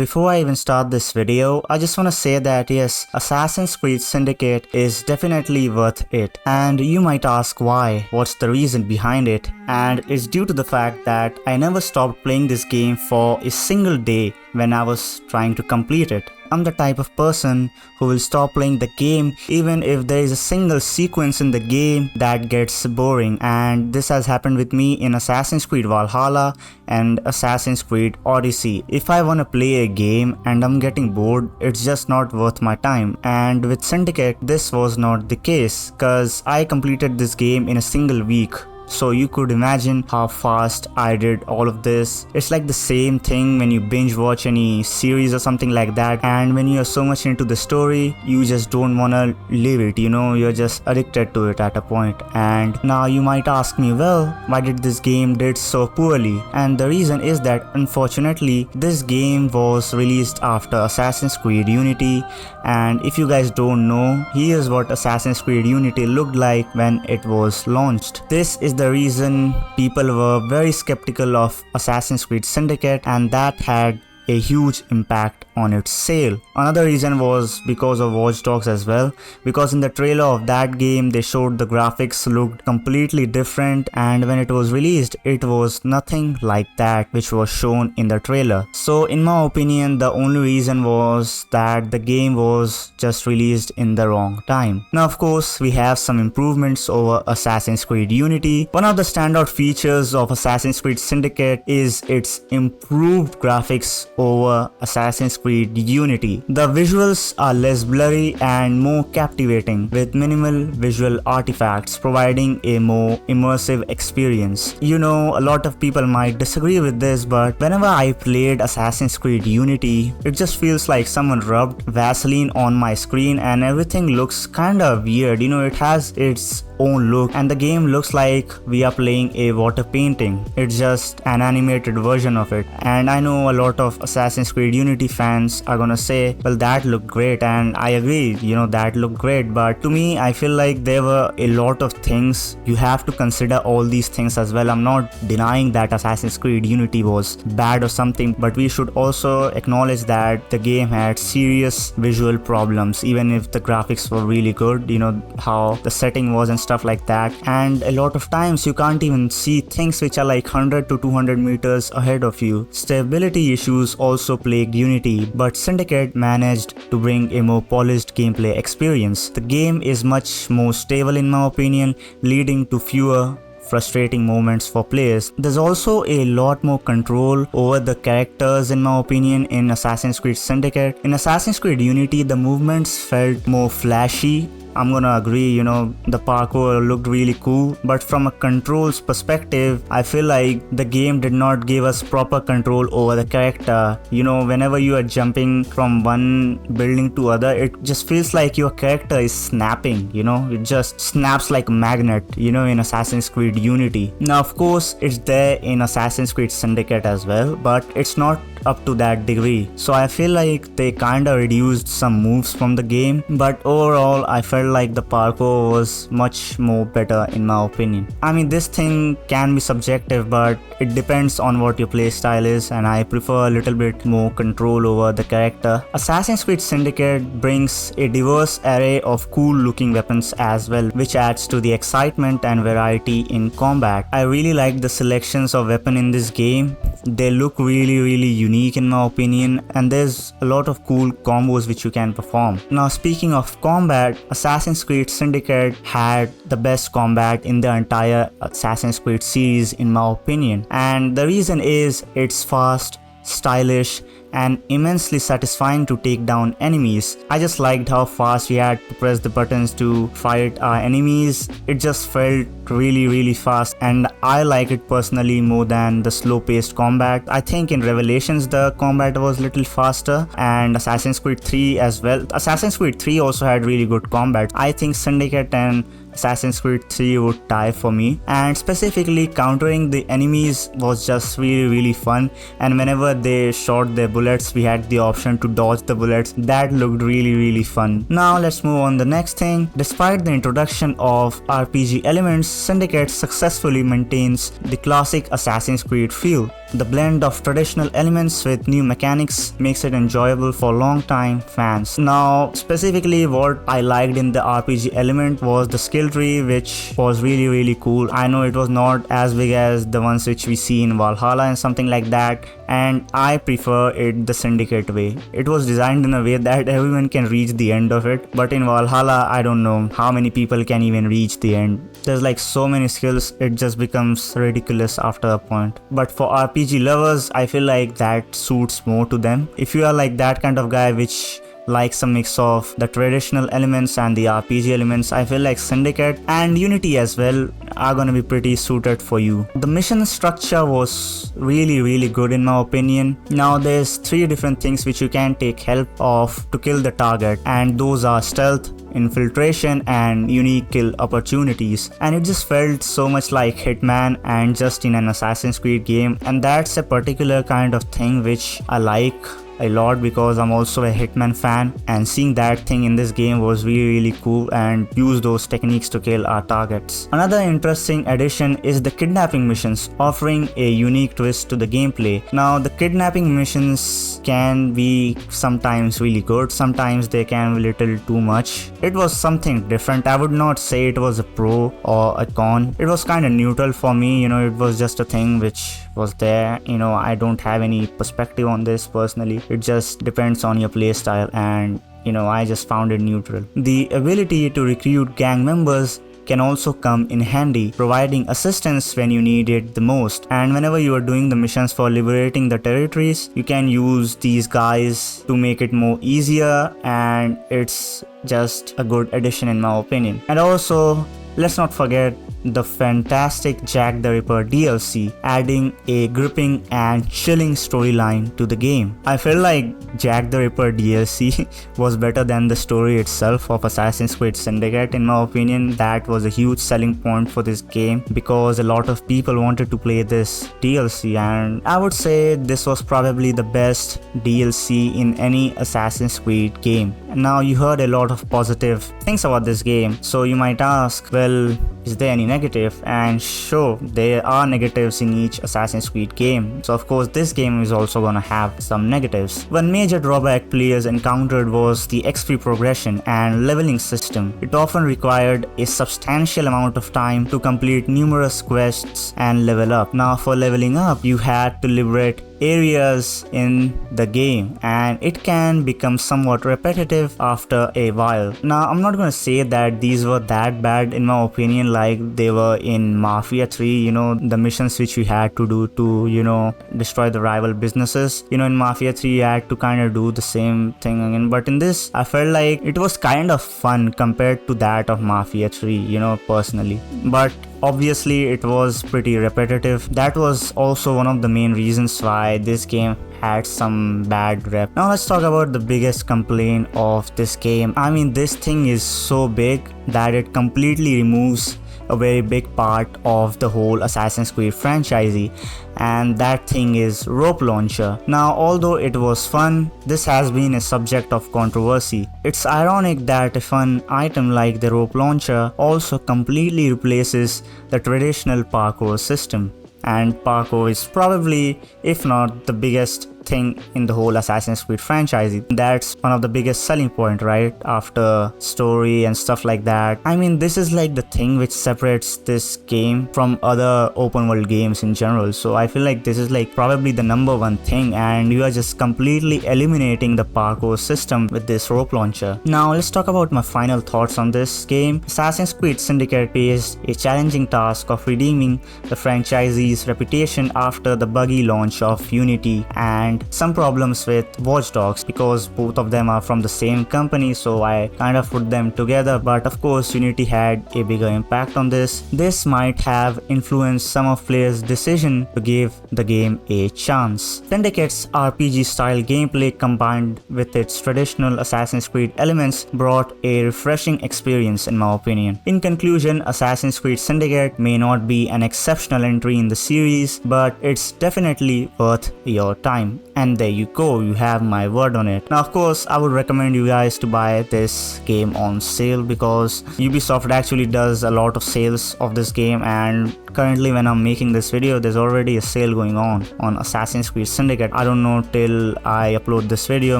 before I even start this video, I just want to say that yes, Assassin's Creed Syndicate is definitely worth it. And you might ask why, what's the reason behind it? And it's due to the fact that I never stopped playing this game for a single day when I was trying to complete it. I'm the type of person who will stop playing the game even if there is a single sequence in the game that gets boring, and this has happened with me in Assassin's Creed Valhalla and Assassin's Creed Odyssey. If I want to play a game and I'm getting bored, it's just not worth my time. And with Syndicate, this was not the case cause I completed this game in a single week. So you could imagine how fast I did all of this. It's like the same thing when you binge watch any series or something like that, and when you're so much into the story, you just don't wanna leave it, you're just addicted to it at a point. And now you might ask me, well, why did this game did so poorly? And the reason is that unfortunately this game was released after Assassin's Creed Unity, and if you guys don't know, here's what Assassin's Creed Unity looked like when it was launched. This is the reason people were very skeptical of Assassin's Creed Syndicate, and that had a huge impact on its sale. Another reason was because of Watch Dogs as well, because in the trailer of that game they showed the graphics looked completely different, and when it was released it was nothing like that which was shown in the trailer. So in my opinion, the only reason was that the game was just released in the wrong time. Now of course we have some improvements over Assassin's Creed Unity. One of the standout features of Assassin's Creed Syndicate is its improved graphics over Assassin's Creed Unity. The visuals are less blurry and more captivating, with minimal visual artifacts providing a more immersive experience. A lot of people might disagree with this, but whenever I played Assassin's Creed Unity, it just feels like someone rubbed Vaseline on my screen and everything looks kinda weird. It has its own look and the game looks like we are playing a water painting. It's just an animated version of it. And I know a lot of Assassin's Creed Unity fans are gonna say, well, that looked great, and I agree, that looked great, but to me I feel like there were a lot of things. You have to consider all these things as well. I'm not denying that Assassin's Creed Unity was bad or something, but we should also acknowledge that the game had serious visual problems, even if the graphics were really good, how the setting was and stuff like that. And a lot of times you can't even see things which are like 100 to 200 meters ahead of you. Stability issues also plagued Unity, but Syndicate managed to bring a more polished gameplay experience. The game is much more stable in my opinion, leading to fewer frustrating moments for players. There's also a lot more control over the characters in my opinion in Assassin's Creed Syndicate. In Assassin's Creed Unity, the movements felt more flashy. I'm gonna agree, the parkour looked really cool, but from a controls perspective, I feel like the game did not give us proper control over the character. Whenever you are jumping from one building to other, it just feels like your character is snapping, it just snaps like a magnet, in Assassin's Creed Unity. Now of course, it's there in Assassin's Creed Syndicate as well, but it's not up to that degree. So I feel like they kinda reduced some moves from the game, but overall I felt like the parkour was much more better in my opinion. I mean, this thing can be subjective, but it depends on what your playstyle is, and I prefer a little bit more control over the character. Assassin's Creed Syndicate brings a diverse array of cool looking weapons as well, which adds to the excitement and variety in combat. I really like the selections of weapon in this game. They look really unique in my opinion, and there's a lot of cool combos which you can perform. Now speaking of combat, Assassin's Creed Syndicate had the best combat in the entire Assassin's Creed series in my opinion, and the reason is it's fast, stylish, and immensely satisfying to take down enemies. I just liked how fast we had to press the buttons to fight our enemies. It just felt really fast, and I like it personally more than the slow paced combat. I think in Revelations the combat was little faster, and Assassin's Creed 3 as well. Assassin's Creed 3 also had really good combat. I think Syndicate and Assassin's Creed 3 would tie for me, and specifically countering the enemies was just really fun, and whenever they shot their bullets bullets, we had the option to dodge the bullets. That looked really fun. Now let's move on the next thing. Despite the introduction of RPG elements, Syndicate successfully maintains the classic Assassin's Creed feel. The blend of traditional elements with new mechanics makes it enjoyable for long-time fans. Now, specifically what I liked in the RPG element was the skill tree, which was really cool. I know it was not as big as the ones which we see in Valhalla and something like that, and I prefer it the Syndicate way. It was designed in a way that everyone can reach the end of it, but in Valhalla, I don't know how many people can even reach the end. There's like so many skills, it just becomes ridiculous after a point. But for RPG lovers, I feel like that suits more to them. If you are like that kind of guy which likes a mix of the traditional elements and the RPG elements, I feel like Syndicate and Unity as well are gonna be pretty suited for you. The mission structure was really good in my opinion. Now there's 3 different things which you can take help of to kill the target, and those are stealth, infiltration, and unique kill opportunities. And it just felt so much like Hitman and just in an Assassin's Creed game, and that's a particular kind of thing which I like a lot because I'm also a Hitman fan, and seeing that thing in this game was really cool and use those techniques to kill our targets. Another interesting addition is the kidnapping missions, offering a unique twist to the gameplay. Now the kidnapping missions can be sometimes really good, sometimes they can be little too much. It was something different. I would not say it was a pro or a con. It was kind of neutral for me, it was just a thing which was there. I don't have any perspective on this personally. It just depends on your playstyle, and I just found it neutral. The ability to recruit gang members can also come in handy, providing assistance when you need it the most. And whenever you are doing the missions for liberating the territories, you can use these guys to make it more easier, and it's just a good addition in my opinion. And also, let's not forget the fantastic Jack the Ripper DLC, adding a gripping and chilling storyline to the game. I feel like Jack the Ripper DLC was better than the story itself of Assassin's Creed Syndicate. In my opinion, that was a huge selling point for this game because a lot of people wanted to play this DLC, and I would say this was probably the best DLC in any Assassin's Creed game. Now you heard a lot of positive things about this game, so you might ask, well, is there any negative? And sure, there are negatives in each Assassin's Creed game, so of course this game is also gonna have some negatives. One major drawback players encountered was the XP progression and leveling system. It often required a substantial amount of time to complete numerous quests and level up. Now for leveling up, you had to liberate areas in the game, and it can become somewhat repetitive after a while. Now I'm not gonna say that these were that bad in my opinion like they were in Mafia 3, the missions which we had to do to destroy the rival businesses. In Mafia 3 you had to kind of do the same thing again, but in this I felt like it was kind of fun compared to that of Mafia 3, personally. But obviously it was pretty repetitive. That was also one of the main reasons why this game had some bad rep. Now let's talk about the biggest complaint of this game. I mean, this thing is so big that it completely removes a very big part of the whole Assassin's Creed franchise, and that thing is rope launcher. Now although it was fun, this has been a subject of controversy. It's ironic that a fun item like the rope launcher also completely replaces the traditional parkour system, and parkour is probably, if not the biggest thing in the whole Assassin's Creed franchise. That's one of the biggest selling point, right, after story and stuff like that. I mean, this is like the thing which separates this game from other open world games in general, so I feel like this is like probably the #1 thing, and you are just completely eliminating the parkour system with this rope launcher. Now let's talk about my final thoughts on this game. Assassin's Creed Syndicate faced a challenging task of redeeming the franchise's reputation after the buggy launch of Unity and some problems with Watch Dogs, because both of them are from the same company, so I kind of put them together. But of course Unity had a bigger impact on this. This might have influenced some of players' decision to give the game a chance. Syndicate's RPG style gameplay combined with its traditional Assassin's Creed elements brought a refreshing experience in my opinion. In conclusion, Assassin's Creed Syndicate may not be an exceptional entry in the series, but it's definitely worth your time. And there you go, you have my word on it. Now of course I would recommend you guys to buy this game on sale because Ubisoft actually does a lot of sales of this game, and currently when I'm making this video there's already a sale going on Assassin's Creed Syndicate. I don't know till I upload this video,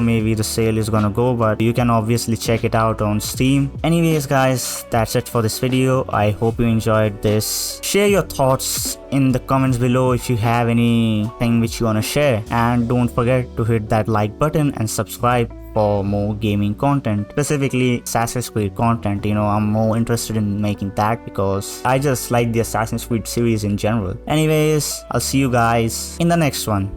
maybe the sale is gonna go, but you can obviously check it out on Steam. Anyways guys, that's it for this video. I hope you enjoyed this. Share your thoughts in the comments below if you have anything which you want to share, and don't forget to hit that like button and subscribe for more gaming content, specifically Assassin's Creed content. You know, I'm more interested in making that because I just like the Assassin's Creed series in general. Anyways, I'll see you guys in the next one.